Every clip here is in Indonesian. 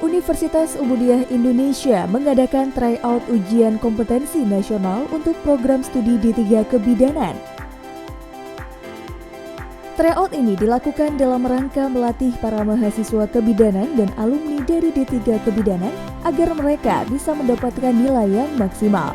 Universitas Umudiah Indonesia mengadakan tryout ujian kompetensi nasional untuk program studi D3 Kebidanan. Tryout ini dilakukan dalam rangka melatih para mahasiswa kebidanan dan alumni dari D3 Kebidanan agar mereka bisa mendapatkan nilai yang maksimal.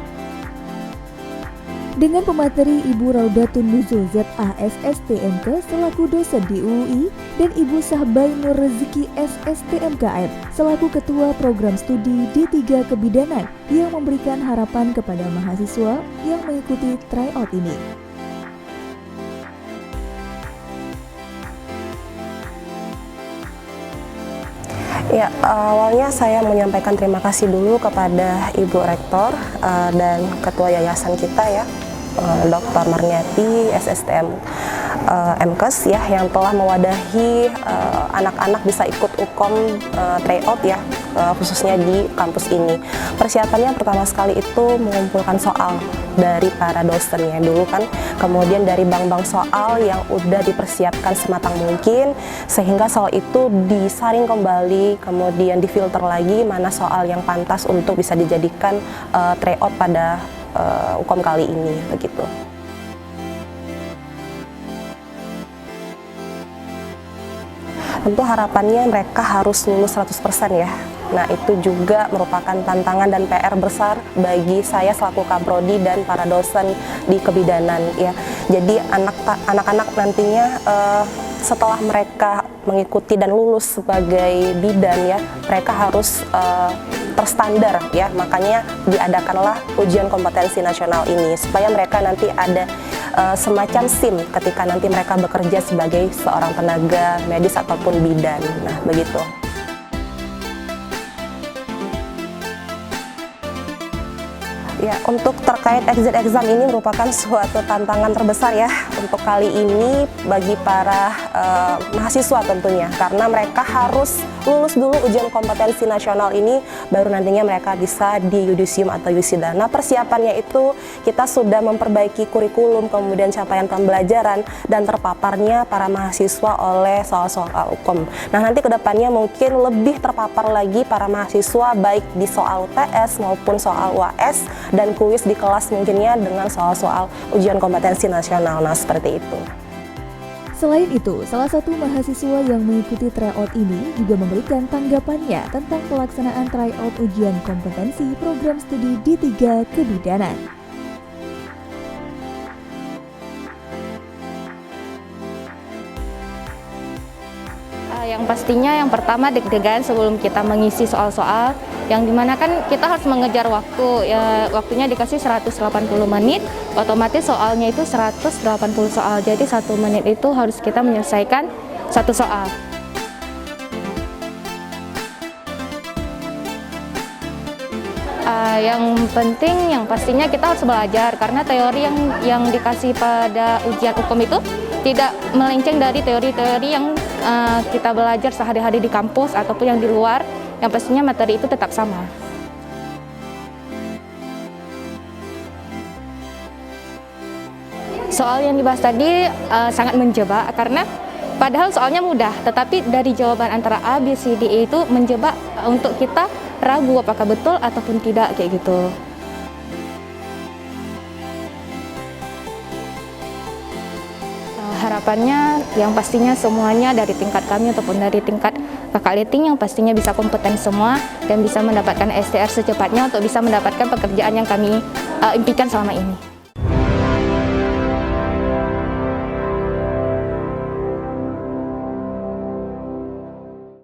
Dengan pemateri Ibu Raudatun Nuzul ZA SSTMK selaku dosen di UUI dan Ibu Sahbai Nur Rezeki SSTMKM selaku ketua program studi D3 Kebidanan yang memberikan harapan kepada mahasiswa yang mengikuti tryout ini. Ya, awalnya saya menyampaikan terima kasih dulu kepada Ibu Rektor dan Ketua Yayasan kita ya, Dr. Marniati SSTM MKes ya, yang telah mewadahi anak-anak bisa ikut UKOM tryout ya, khususnya di kampus ini. Persiapannya pertama sekali itu mengumpulkan soal dari para dosennya dulu kan, kemudian dari bank-bank soal yang udah dipersiapkan sematang mungkin, sehingga soal itu disaring kembali, kemudian difilter lagi mana soal yang pantas untuk bisa dijadikan tryout pada UKOM kali ini begitu. Tentu harapannya mereka harus lulus 100% ya. Nah, itu juga merupakan tantangan dan PR besar bagi saya selaku Kaprodi dan para dosen di kebidanan ya. Jadi anak-anak nantinya setelah mereka mengikuti dan lulus sebagai bidan ya, mereka harus terstandar ya. Makanya diadakanlah ujian kompetensi nasional ini supaya mereka nanti ada semacam SIM ketika nanti mereka bekerja sebagai seorang tenaga medis ataupun bidan. Nah, begitu. Ya, untuk terkait exit exam ini merupakan suatu tantangan terbesar ya untuk kali ini bagi para mahasiswa tentunya, karena mereka harus lulus dulu ujian kompetensi nasional ini baru nantinya mereka bisa di yudisium atau yusida. Nah, persiapannya itu kita sudah memperbaiki kurikulum, kemudian capaian pembelajaran dan terpaparnya para mahasiswa oleh soal-soal UKOM. Nah, nanti kedepannya mungkin lebih terpapar lagi para mahasiswa baik di soal UTS maupun soal UAS dan kuis di kelas mungkinnya dengan soal-soal ujian kompetensi nasional. Nah, seperti itu. Selain itu, salah satu mahasiswa yang mengikuti tryout ini juga memberikan tanggapannya tentang pelaksanaan tryout ujian kompetensi program studi D3 Kebidanan. Yang pastinya yang pertama deg-degan sebelum kita mengisi soal-soal, yang dimana kan kita harus mengejar waktu ya, waktunya dikasih 180 menit, otomatis soalnya itu 180 soal, jadi 1 menit itu harus kita menyelesaikan 1 soal. Yang penting yang pastinya kita harus belajar, karena teori yang dikasih pada ujian UKOM itu tidak melenceng dari teori-teori yang kita belajar sehari-hari di kampus ataupun yang di luar. Yang pastinya materi itu tetap sama. Soal yang dibahas tadi sangat menjebak, karena padahal soalnya mudah, tetapi dari jawaban antara A, B, C, D, E itu menjebak untuk kita ragu apakah betul ataupun tidak kayak gitu. Harapannya yang pastinya semuanya dari tingkat kami ataupun dari tingkat kakak leting yang pastinya bisa kompeten semua dan bisa mendapatkan STR secepatnya untuk bisa mendapatkan pekerjaan yang kami impikan selama ini.